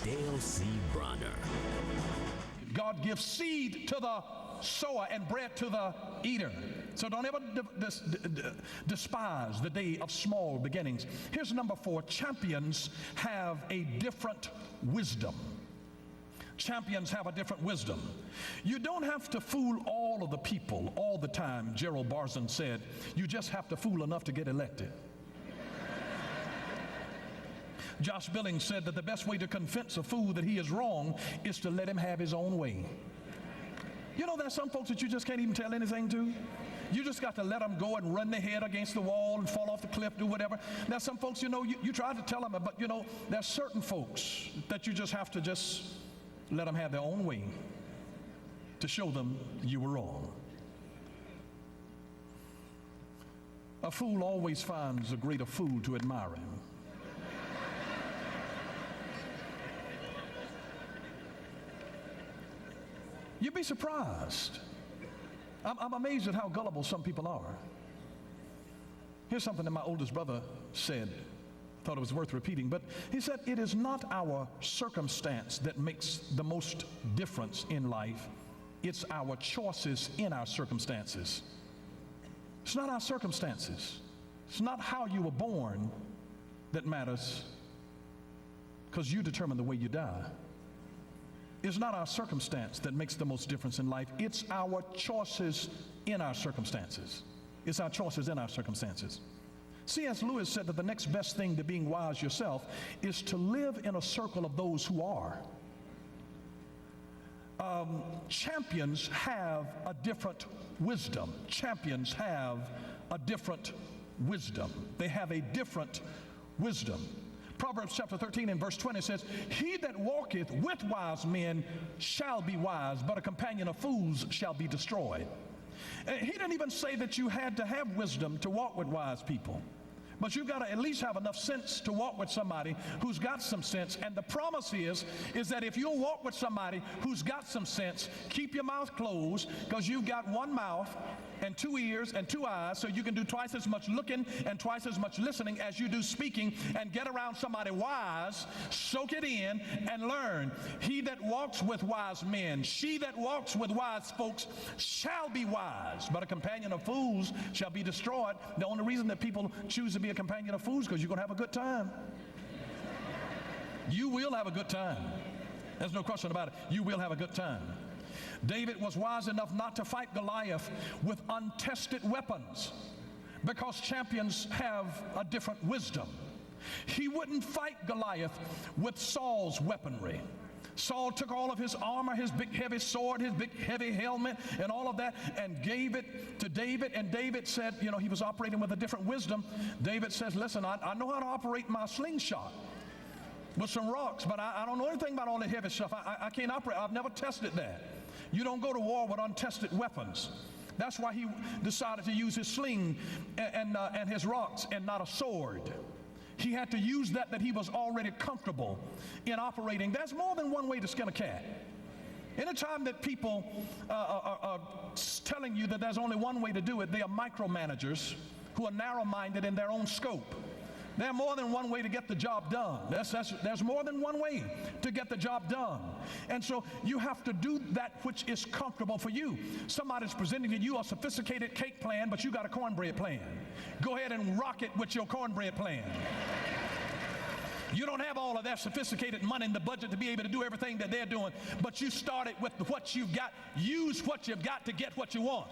Dale C. Bronner. God gives seed to the sower and bread to the eater. So don't ever despise the day of small beginnings. Here's number 4. Champions have a different wisdom. Champions have a different wisdom. You don't have to fool all of the people all the time, Gerald Barzin said. You just have to fool enough to get elected. Josh Billings said that the best way to convince a fool that he is wrong is to let him have his own way. You know, there's some folks that you just can't even tell anything to. You just got to let them go and run their head against the wall and fall off the cliff, do whatever. There's some folks, you know, you try to tell them, but you know, there's certain folks that you just have to just let them have their own way to show them you were wrong. A fool always finds a greater fool to admire him. You'd be surprised. I'm amazed at how gullible some people are. Here's something that my oldest brother said. Thought it was worth repeating, but he said, it is not our circumstance that makes the most difference in life. It's our choices in our circumstances. It's not our circumstances. It's not how you were born that matters, because you determine the way you die. It's not our circumstance that makes the most difference in life. It's our choices in our circumstances. It's our choices in our circumstances. C.S. Lewis said that the next best thing to being wise yourself is to live in a circle of those who are. Champions have a different wisdom. Champions have a different wisdom. They have a different wisdom. Proverbs chapter 13 and verse 20 says, he that walketh with wise men shall be wise, but a companion of fools shall be destroyed. He didn't even say that you had to have wisdom to walk with wise people. But you've got to at least have enough sense to walk with somebody who's got some sense. And the promise is that if you'll walk with somebody who's got some sense, keep your mouth closed, because you've got one mouth and 2 ears and 2 eyes, so you can do twice as much looking and twice as much listening as you do speaking, and get around somebody wise, soak it in, and learn. He that walks with wise men, she that walks with wise folks shall be wise, but a companion of fools shall be destroyed. The only reason that people choose to be a companion of fools because you're going to have a good time. You will have a good time. There's no question about it. You will have a good time. David was wise enough not to fight Goliath with untested weapons, because champions have a different wisdom. He wouldn't fight Goliath with Saul's weaponry. Saul took all of his armor, his big heavy sword, his big heavy helmet, and all of that, and gave it to David. And David said, you know, he was operating with a different wisdom. David says, listen, I know how to operate my slingshot with some rocks, but I don't know anything about all the heavy stuff. I can't operate. I've never tested that. You don't go to war with untested weapons. That's why he decided to use his sling and his rocks and not a sword. He had to use that he was already comfortable in operating. There's more than one way to skin a cat. Anytime that people are telling you that there's only one way to do it, they are micromanagers who are narrow-minded in their own scope. There's more than one way to get the job done. There's more than one way to get the job done. And so you have to do that which is comfortable for you. Somebody's presenting to you a sophisticated cake plan, but you got a cornbread plan. Go ahead and rock it with your cornbread plan. You don't have all of that sophisticated money in the budget to be able to do everything that they're doing, but you started with what you've got. Use what you've got to get what you want.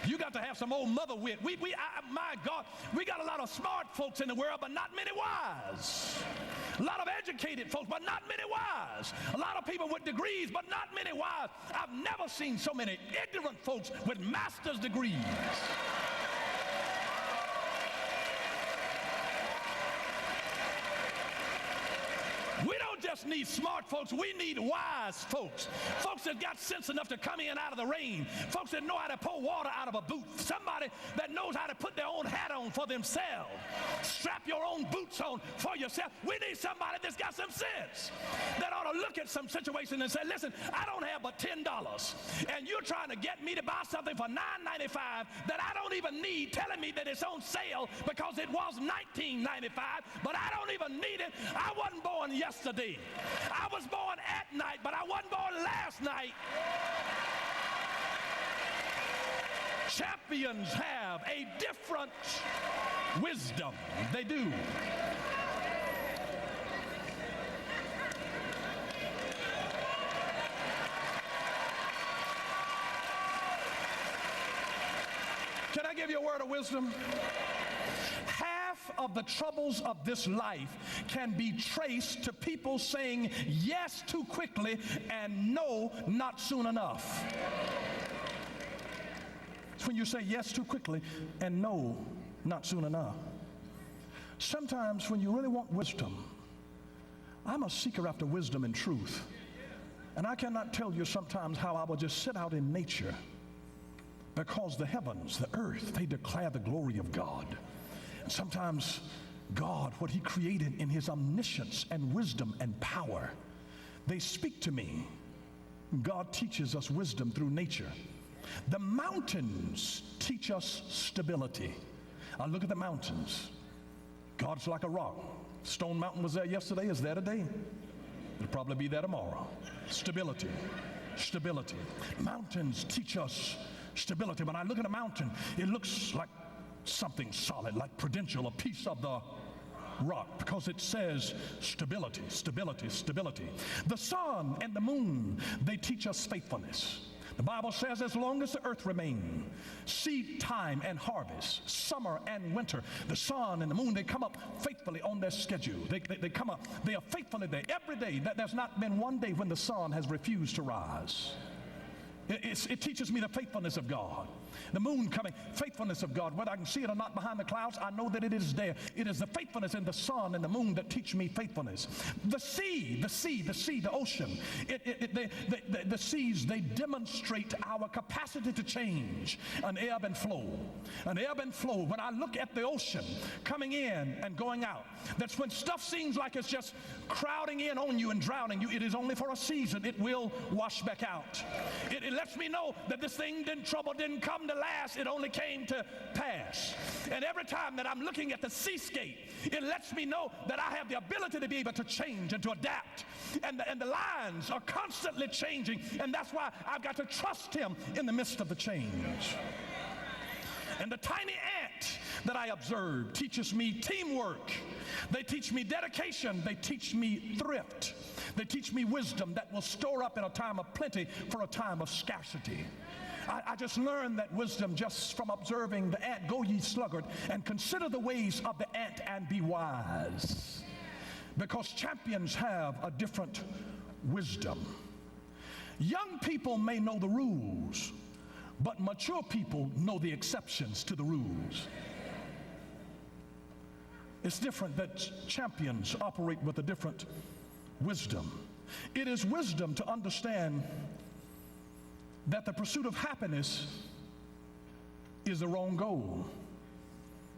You got to have some old mother wit. My God, we got a lot of smart folks in the world, but not many wise. A lot of educated folks, but not many wise. A lot of people with degrees, but not many wise. I've never seen so many ignorant folks with master's degrees. We don't just need smart folks, we need wise folks. Folks that got sense enough to come in out of the rain. Folks that know how to pour water out of a boot. Somebody that knows how to put their own hat on for themselves. Strap your own boots on for yourself. We need somebody that's got some sense, that ought to look at some situation and say, listen, I don't have but $10, and you're trying to get me to buy something for $9.95 that I don't even need, telling me that it's on sale because it was $19.95, but I don't even need it. I wasn't born yesterday. I was born last night. Champions have a different wisdom. They do. Can I give you a word of wisdom? Half of the troubles of this life can be traced to people saying yes too quickly and no not soon enough. It's when you say yes too quickly and no not soon enough. Sometimes when you really want wisdom, I'm a seeker after wisdom and truth. And I cannot tell you sometimes how I will just sit out in nature, because the heavens, the earth, they declare the glory of God. And sometimes God, what he created in his omniscience and wisdom and power, they speak to me. God teaches us wisdom through nature. The mountains teach us stability. I look at the mountains. God's like a rock. Stone Mountain was there yesterday, is there today? It'll probably be there tomorrow. Stability, stability. Mountains teach us stability. When I look at a mountain, it looks like something solid, like prudential, a piece of the rock, because it says stability, stability, stability. The sun and the moon, they teach us faithfulness. The Bible says as long as the earth remains, seed time and harvest, summer and winter, the sun and the moon, they come up faithfully on their schedule. They come up, they are faithfully there every day. There's not been one day when the sun has refused to rise. It teaches me the faithfulness of God. The moon coming, faithfulness of God. Whether I can see it or not behind the clouds, I know that it is there. It is the faithfulness in the sun and the moon that teach me faithfulness. The sea, the ocean. The seas, they demonstrate our capacity to change. An ebb and flow. An ebb and flow. When I look at the ocean coming in and going out, that's when stuff seems like it's just crowding in on you and drowning you. It is only for a season. It will wash back out. It lets me know that this trouble didn't come to last, it only came to pass. And every time that I'm looking at the seascape, it lets me know that I have the ability to be able to change and to adapt. And the lines are constantly changing, and that's why I've got to trust him in the midst of the change. And the tiny ant that I observe teaches me teamwork. They teach me dedication. They teach me thrift. They teach me wisdom that will store up in a time of plenty for a time of scarcity. I just learned that wisdom just from observing the ant. Go ye sluggard, and consider the ways of the ant and be wise. Because champions have a different wisdom. Young people may know the rules, but mature people know the exceptions to the rules. It's different that champions operate with a different wisdom. It is wisdom to understand that the pursuit of happiness is the wrong goal.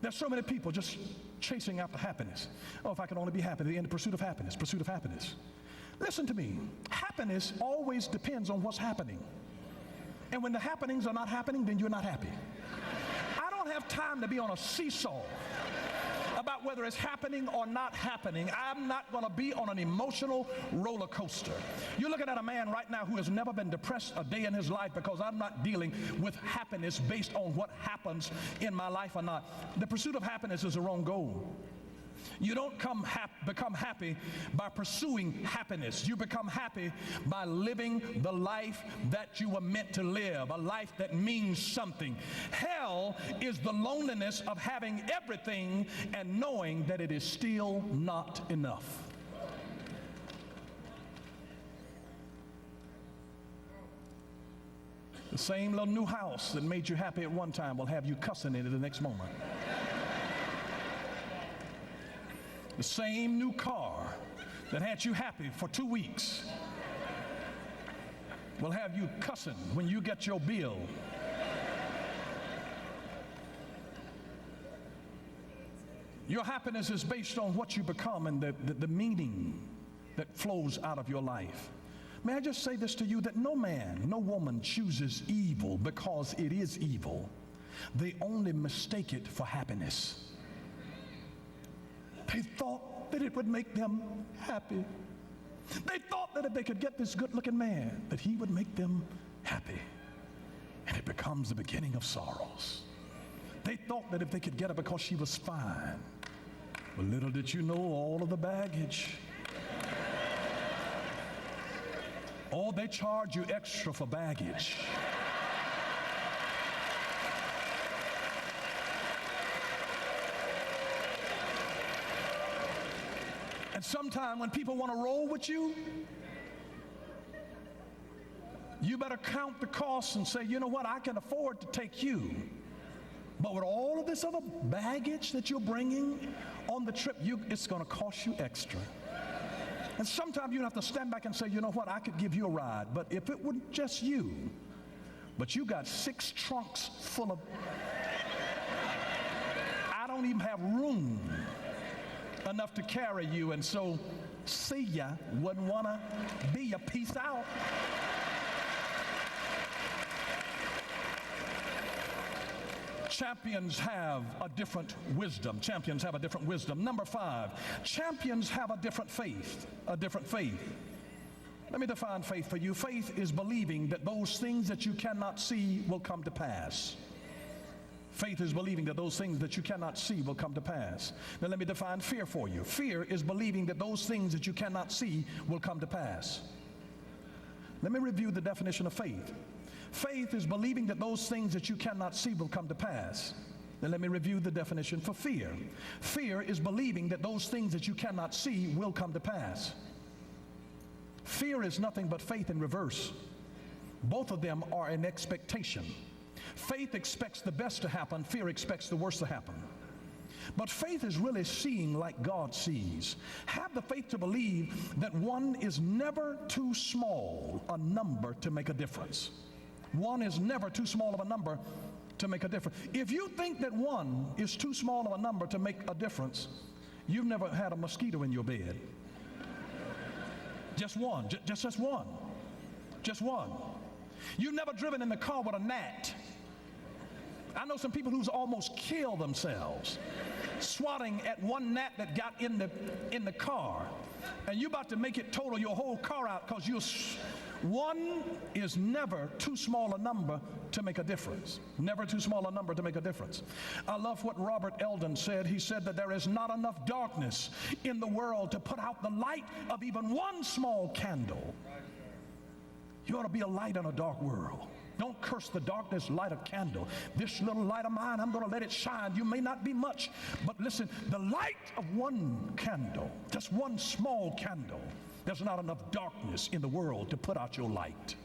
There's so many people just chasing after happiness. Oh, if I could only be happy, in the pursuit of happiness, pursuit of happiness. Listen to me. Happiness always depends on what's happening. And when the happenings are not happening, then you're not happy. I don't have time to be on a seesaw about whether it's happening or not happening. I'm not going to be on an emotional roller coaster. You're looking at a man right now who has never been depressed a day in his life, because I'm not dealing with happiness based on what happens in my life or not. The pursuit of happiness is the wrong goal. You don't become happy by pursuing happiness. You become happy by living the life that you were meant to live, a life that means something. Hell is the loneliness of having everything and knowing that it is still not enough. The same little new house that made you happy at one time will have you cussing in it the next moment. The same new car that had you happy for 2 weeks will have you cussing when you get your bill. Your happiness is based on what you become and the meaning that flows out of your life. May I just say this to you, that no man, no woman chooses evil because it is evil. They only mistake it for happiness. They thought that it would make them happy. They thought that if they could get this good-looking man, that he would make them happy. And it becomes the beginning of sorrows. They thought that if they could get her because she was fine. But little did you know all of the baggage. Oh, they charge you extra for baggage. And sometimes when people want to roll with you, you better count the costs and say, you know what, I can afford to take you. But with all of this other baggage that you're bringing on the trip, it's going to cost you extra. And sometimes you have to stand back and say, you know what, I could give you a ride, but if it wasn't just you, but you got 6 trunks full of, I don't even have room enough to carry you, and so see ya, wouldn't want to be ya, peace out. Champions have a different wisdom. Champions have a different wisdom. Number 5, champions have a different faith. A different faith. Let me define faith for you. Faith is believing that those things that you cannot see will come to pass. Faith is believing that those things that you cannot see will come to pass. Now let me define fear for you. Fear is believing that those things that you cannot see will come to pass. Let me review the definition of faith. Faith is believing that those things that you cannot see will come to pass. Now let me review the definition for fear. Fear is believing that those things that you cannot see will come to pass. Fear is nothing but faith in reverse. Both of them are an expectation. Faith expects the best to happen. Fear expects the worst to happen. But faith is really seeing like God sees. Have the faith to believe that one is never too small a number to make a difference. One is never too small of a number to make a difference. If you think that one is too small of a number to make a difference, you've never had a mosquito in your bed. Just one, just one. Just one. You've never driven in the car with a gnat. I know some people who's almost killed themselves swatting at one gnat that got in the car, and you're about to make it total your whole car out because one is never too small a number to make a difference. Never too small a number to make a difference. I love what Robert Eldon said. He said that there is not enough darkness in the world to put out the light of even one small candle. You ought to be a light in a dark world. Don't curse the darkness, light a candle. This little light of mine, I'm going to let it shine. You may not be much, but listen, the light of one candle, just one small candle, there's not enough darkness in the world to put out your light.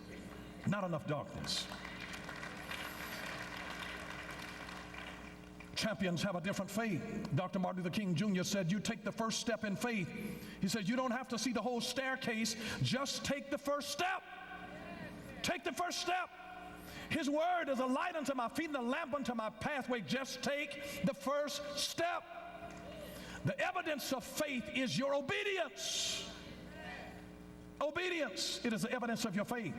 Not enough darkness. Champions have a different faith. Dr. Martin Luther King Jr. said, you take the first step in faith. He said, you don't have to see the whole staircase, just take the first step. Take the first step. His word is a light unto my feet and a lamp unto my pathway. Just take the first step. The evidence of faith is your obedience. Obedience, it is the evidence of your faith.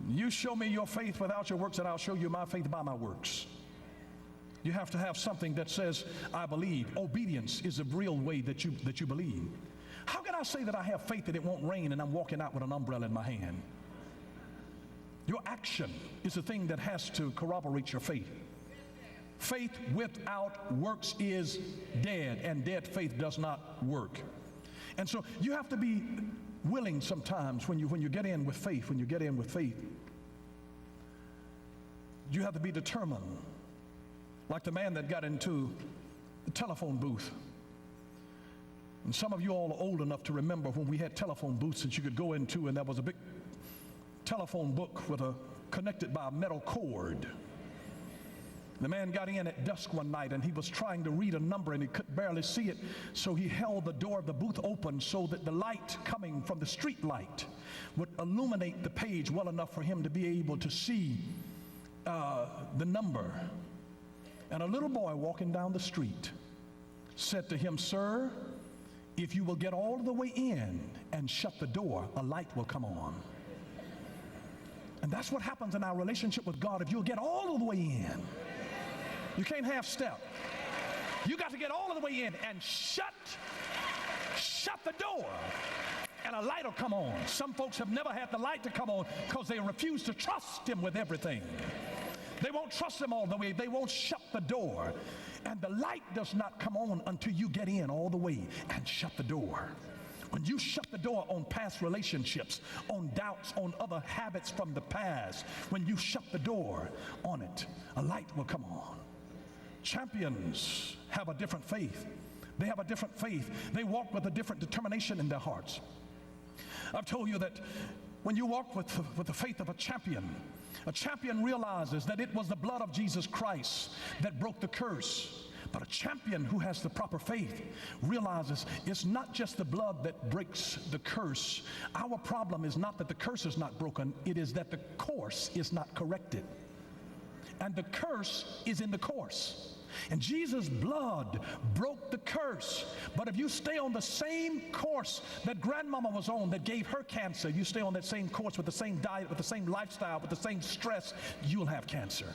You show me your faith without your works, and I'll show you my faith by my works. You have to have something that says, I believe. Obedience is the real way that you believe. How can I say that I have faith that it won't rain and I'm walking out with an umbrella in my hand? Your action is the thing that has to corroborate your faith. Faith without works is dead, and dead faith does not work. And so you have to be willing sometimes when you get in with faith, you have to be determined. Like the man that got into the telephone booth. And some of you all are old enough to remember when we had telephone booths that you could go into, and there was a big telephone book connected by a metal cord. The man got in at dusk one night, and he was trying to read a number, and he could barely see it, so he held the door of the booth open so that the light coming from the street light would illuminate the page well enough for him to be able to see the number. And a little boy walking down the street said to him, sir, if you will get all the way in and shut the door, a light will come on. And that's what happens in our relationship with God. If you'll get all of the way in, you can't half step. You got to get all of the way in and shut the door. and a light will come on. Some folks have never had the light to come on because they refuse to trust him with everything. They won't trust him all the way. They won't shut the door. And the light does not come on until you get in all the way and shut the door. When you shut the door on past relationships, on doubts, on other habits from the past, when you shut the door on it, a light will come on. Champions have a different faith. They have a different faith. They walk with a different determination in their hearts. I've told you that when you walk with the faith of a champion realizes that it was the blood of Jesus Christ that broke the curse. But a champion who has the proper faith realizes it's not just the blood that breaks the curse. Our problem is not that the curse is not broken, it is that the course is not corrected. And the curse is in the course. And Jesus' blood broke the curse. But if you stay on the same course that grandmama was on that gave her cancer, you stay on that same course with the same diet, with the same lifestyle, with the same stress, you'll have cancer.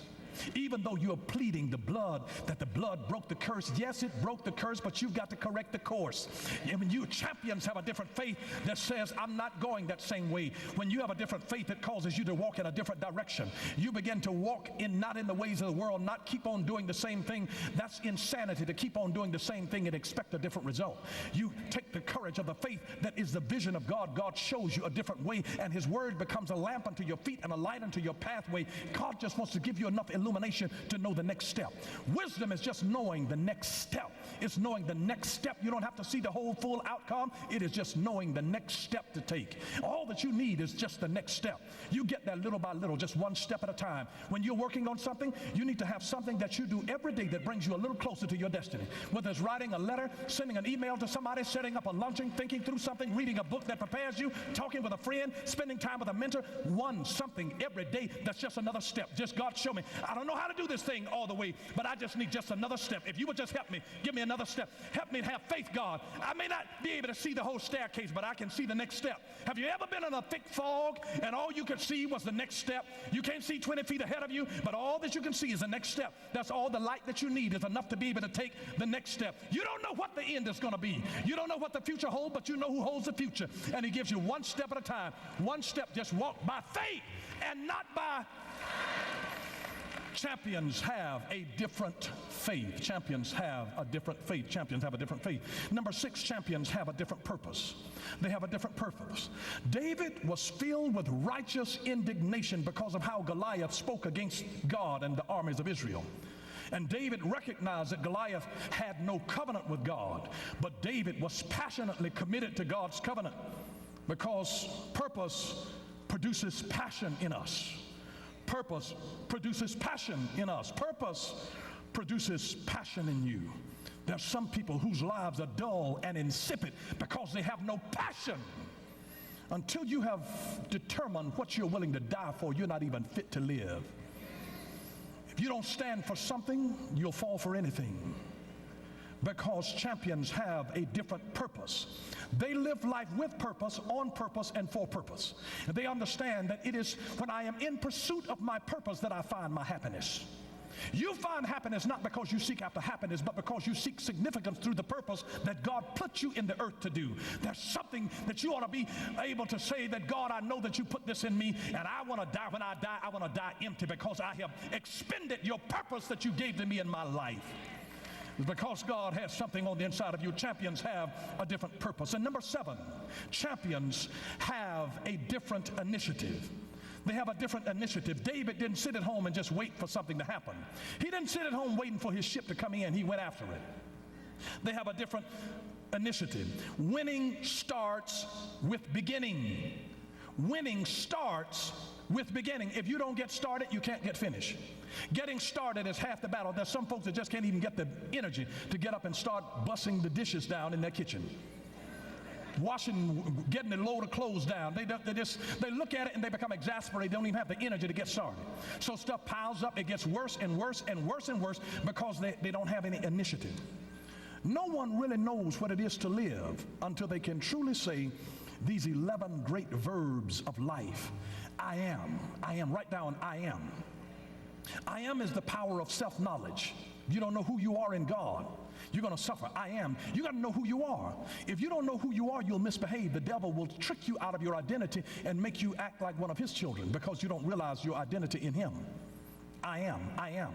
Even though you're pleading the blood, that the blood broke the curse. Yes, it broke the curse, but you've got to correct the course. And when you champions have a different faith that says, I'm not going that same way. When you have a different faith that causes you to walk in a different direction, you begin to walk not in the ways of the world, not keep on doing the same thing. That's insanity, to keep on doing the same thing and expect a different result. You take the courage of the faith that is the vision of God. God shows you a different way, and his word becomes a lamp unto your feet and a light unto your pathway. God just wants to give you enough illumination to know the next step. Wisdom is just knowing the next step. It's knowing the next step. You don't have to see the whole full outcome. It is just knowing the next step to take. All that you need is just the next step. You get that little by little, just one step at a time. When you're working on something, you need to have something that you do every day that brings you a little closer to your destiny. Whether it's writing a letter, sending an email to somebody, setting up a luncheon, thinking through something, reading a book that prepares you, talking with a friend, spending time with a mentor, something every day that's just another step. Just God, show me. I don't know how to do this thing all the way, but I just need just another step. If you would just help me, give me another step. Help me to have faith, God. I may not be able to see the whole staircase, but I can see the next step. Have you ever been in a thick fog and all you could see was the next step? You can't see 20 feet ahead of you, but all that you can see is the next step. That's all the light that you need is enough to be able to take the next step. You don't know what the end is going to be. You don't know what the future holds, but you know who holds the future. And he gives you one step at a time. One step, just walk by faith and not by... Champions have a different faith. Champions have a different faith. Champions have a different faith. Number 6, champions have a different purpose. They have a different purpose. David was filled with righteous indignation because of how Goliath spoke against God and the armies of Israel. And David recognized that Goliath had no covenant with God, but David was passionately committed to God's covenant, because purpose produces passion in us. Purpose produces passion in us. Purpose produces passion in you. There are some people whose lives are dull and insipid because they have no passion. Until you have determined what you're willing to die for, you're not even fit to live. If you don't stand for something, you'll fall for anything. Because champions have a different purpose. They live life with purpose, on purpose, and for purpose. And they understand that it is when I am in pursuit of my purpose that I find my happiness. You find happiness not because you seek after happiness, but because you seek significance through the purpose that God put you in the earth to do. There's something that you ought to be able to say that, God, I know that you put this in me, and I want to die. When I die, I want to die empty because I have expended your purpose that you gave to me in my life. It's because God has something on the inside of you. Champions have a different purpose. And number 7, champions have a different initiative. They have a different initiative. David didn't sit at home and just wait for something to happen. He didn't sit at home waiting for his ship to come in. He went after it. They have a different initiative. Winning starts with beginning. Winning starts with beginning. If you don't get started, you can't get finished. Getting started is half the battle. There's some folks that just can't even get the energy to get up and start busting the dishes down in their kitchen. Washing, getting a load of clothes down. They look at it and they become exasperated. They don't even have the energy to get started. So stuff piles up. It gets worse and worse and worse and worse because they don't have any initiative. No one really knows what it is to live until they can truly say these 11 great verbs of life. I am. I am. Write down I am. I am is the power of self-knowledge. You don't know who you are in God. You're going to suffer. I am. You got to know who you are. If you don't know who you are, you'll misbehave. The devil will trick you out of your identity and make you act like one of his children because you don't realize your identity in him. I am. I am.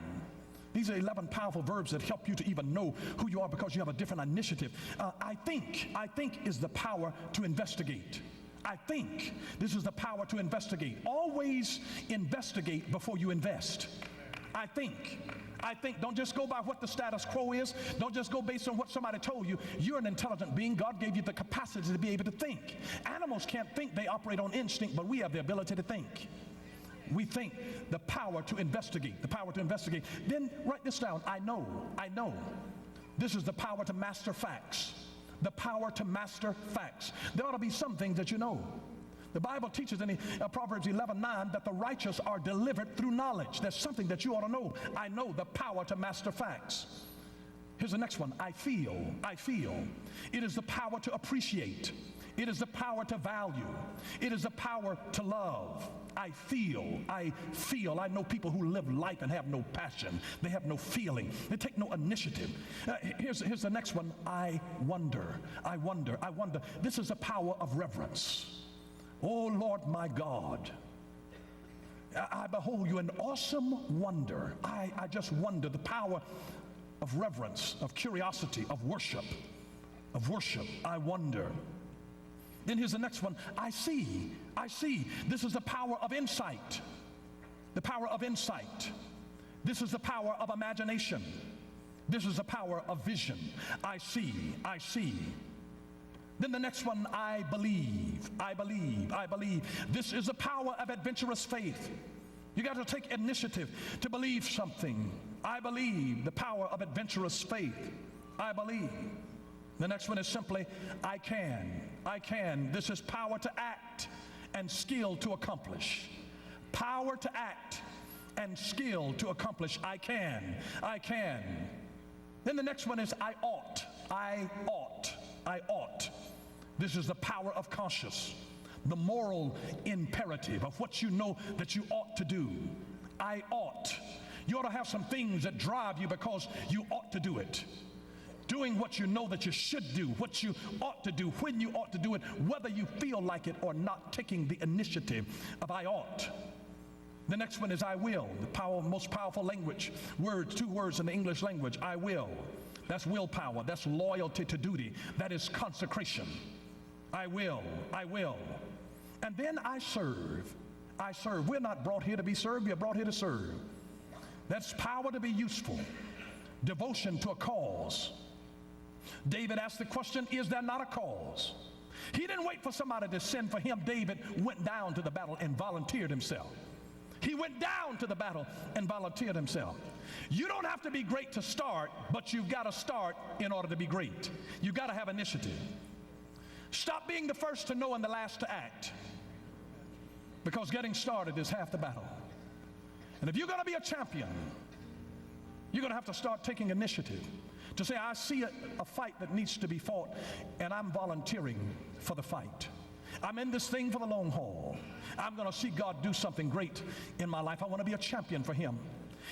These are 11 powerful verbs that help you to even know who you are because you have a different initiative. I think is the power to investigate. I think. This is the power to investigate. Always investigate before you invest. I think. Don't just go by what the status quo is. Don't just go based on what somebody told you. You're an intelligent being. God gave you the capacity to be able to think. Animals can't think. They operate on instinct, but we have the ability to think. We think. The power to investigate. The power to investigate. Then write this down. I know. This is the power to master facts. The power to master facts. There ought to be some things that you know. The Bible teaches in Proverbs 11:9 that the righteous are delivered through knowledge. There's something that you ought to know. I know the power to master facts. Here's the next one. I feel. It is the power to appreciate. It is the power to value. It is the power to love. I feel. I know people who live life and have no passion. They have no feeling. They take no initiative. Here's the next one. I wonder. This is the power of reverence. Oh, Lord, my God, I behold you in awesome wonder. I just wonder the power of reverence, of curiosity, of worship. I wonder. Then here's the next one. I see. This is the power of insight. The power of insight. This is the power of imagination. This is the power of vision. I see. Then the next one, I believe. This is the power of adventurous faith. You got to take initiative to believe something. I believe. The power of adventurous faith. I believe. The next one is simply, I can. This is power to act and skill to accomplish. Power to act and skill to accomplish. I can. Then the next one is I ought. This is the power of conscience, the moral imperative of what you know that you ought to do. I ought. You ought to have some things that drive you because you ought to do it. Doing what you know that you should do, what you ought to do, when you ought to do it, whether you feel like it or not, taking the initiative of I ought. The next one is I will, the most powerful language. Two words in the English language, I will. That's willpower, that's loyalty to duty, that is consecration. I will. And then I serve. We're not brought here to be served, we are brought here to serve. That's power to be useful, devotion to a cause. David asked the question, is there not a cause? He didn't wait for somebody to send for him. David went down to the battle and volunteered himself. He went down to the battle and volunteered himself. You don't have to be great to start, but you've got to start in order to be great. You've got to have initiative. Stop being the first to know and the last to act, because getting started is half the battle. And if you're going to be a champion, you're going to have to start taking initiative to say, I see a fight that needs to be fought, and I'm volunteering for the fight. I'm in this thing for the long haul. I'm going to see God do something great in my life. I want to be a champion for him.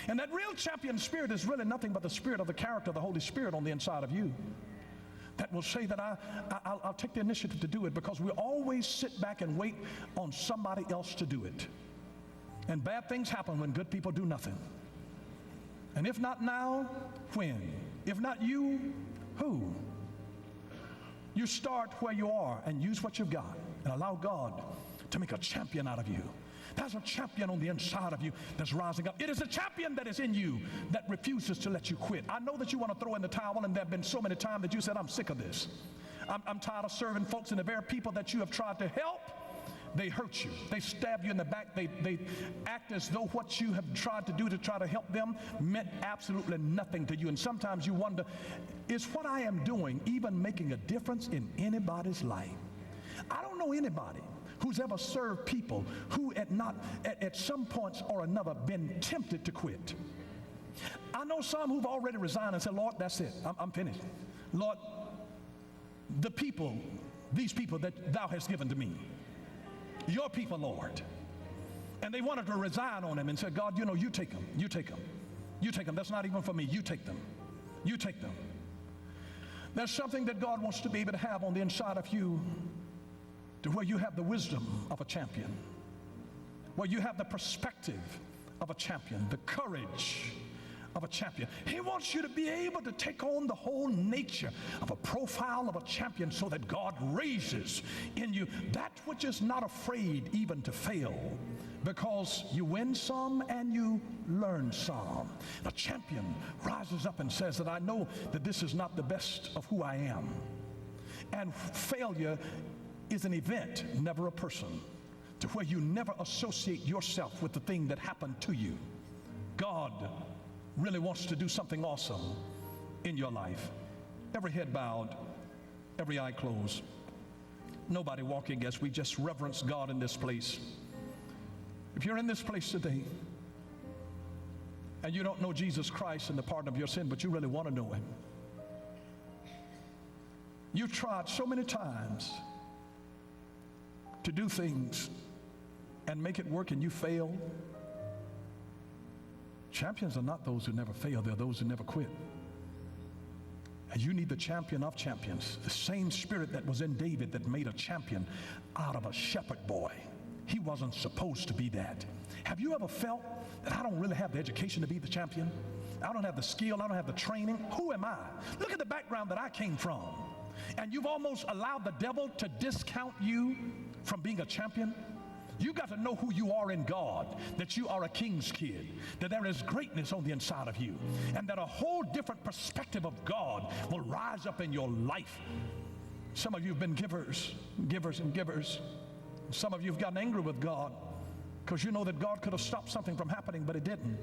And that real champion spirit is really nothing but the spirit of the character of the Holy Spirit on the inside of you that will say that I'll take the initiative to do it, because we always sit back and wait on somebody else to do it. And bad things happen when good people do nothing. And if not now, when? If not you, who? You start where you are and use what you've got and allow God to make a champion out of you. There's a champion on the inside of you that's rising up. It is a champion that is in you that refuses to let you quit. I know that you want to throw in the towel, and there have been so many times that you said, I'm sick of this. I'm tired of serving folks, and the very people that you have tried to help, they hurt you. They stab you in the back. They act as though what you have tried to do to try to help them meant absolutely nothing to you. And sometimes you wonder, is what I am doing even making a difference in anybody's life? I don't know anybody who's ever served people who at some points or another been tempted to quit. I know some who've already resigned and said, Lord, that's it. I'm finished. Lord, these people that thou hast given to me, your people, Lord. And they wanted to resign on him and said, God, you take them. You take them. That's not even for me. You take them. You take them. There's something that God wants to be able to have on the inside of you, to where you have the wisdom of a champion, where you have the perspective of a champion, the courage of a champion. He wants you to be able to take on the whole nature of a profile of a champion, so that God raises in you that which is not afraid even to fail, because you win some and you learn some. The champion rises up and says that I know that this is not the best of who I am. And failure is an event, never a person, to where you never associate yourself with the thing that happened to you. God really wants to do something awesome in your life. Every head bowed, every eye closed, nobody walking, as we just reverence God in this place. If you're in this place today and you don't know Jesus Christ and the pardon of your sin, but you really want to know him, you've tried so many times to do things and make it work and you fail. Champions are not those who never fail, they're those who never quit. And you need the champion of champions, the same spirit that was in David that made a champion out of a shepherd boy. He wasn't supposed to be that. Have you ever felt that I don't really have the education to be the champion? I don't have the skill, I don't have the training. Who am I? Look at the background that I came from. And you've almost allowed the devil to discount you from being a champion. You got to know who you are in God, that you are a king's kid, that there is greatness on the inside of you, and that a whole different perspective of God will rise up in your life. Some of you have been givers and givers. Some of you have gotten angry with God because you know that God could have stopped something from happening, but it didn't.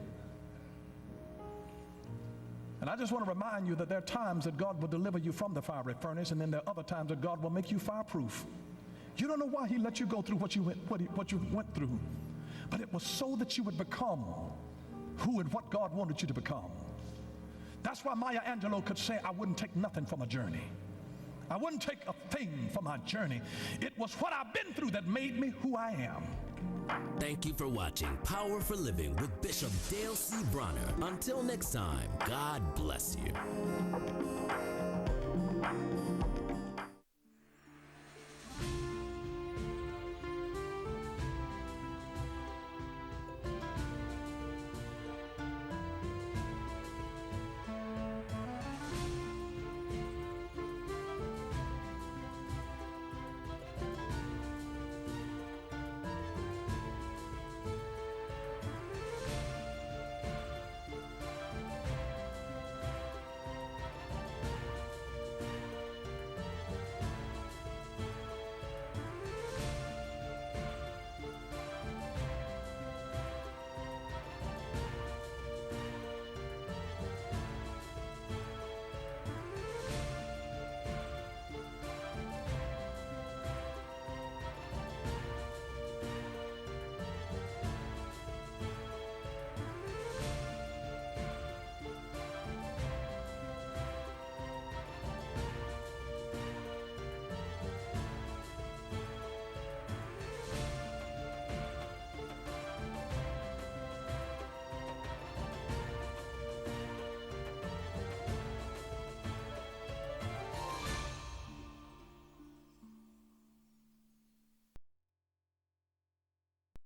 And I just want to remind you that there are times that God will deliver you from the fiery furnace, and then there are other times that God will make you fireproof. You don't know why he let you go through what you went through, but it was so that you would become who and what God wanted you to become. That's why Maya Angelou could say, I wouldn't take nothing from a journey. I wouldn't take a thing from my journey. It was what I've been through that made me who I am. Thank you for watching Power for Living with Bishop Dale C. Bronner. Until next time, God bless you.